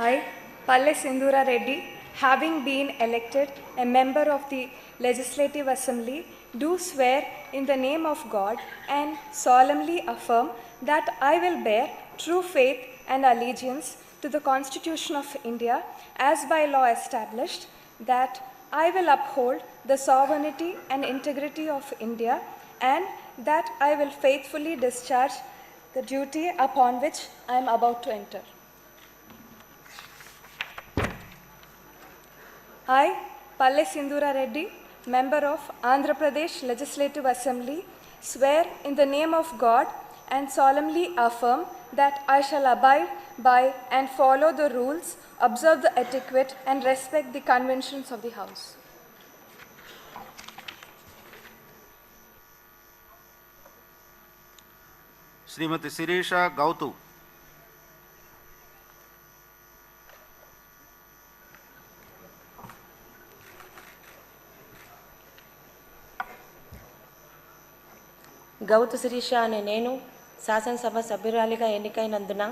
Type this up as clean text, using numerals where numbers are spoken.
I, Palle Sindhura Reddy, having been elected a member of the Legislative Assembly, do swear in the name of God and solemnly affirm that I will bear true faith and allegiance to the Constitution of India as by law established, that I will uphold the sovereignty and integrity of India, and that I will faithfully discharge the duty upon which I am about to enter. I, Palle Sindhura Reddy, member of Andhra Pradesh Legislative Assembly, swear in the name of God and solemnly affirm that I shall abide by and follow the rules, observe the etiquette, and respect the conventions of the House. Srimati Sirisha Gautu. Gouthu Sirisha అనే నేను శాసనసభ సభ్యురాలిగా ఎన్నికైనందున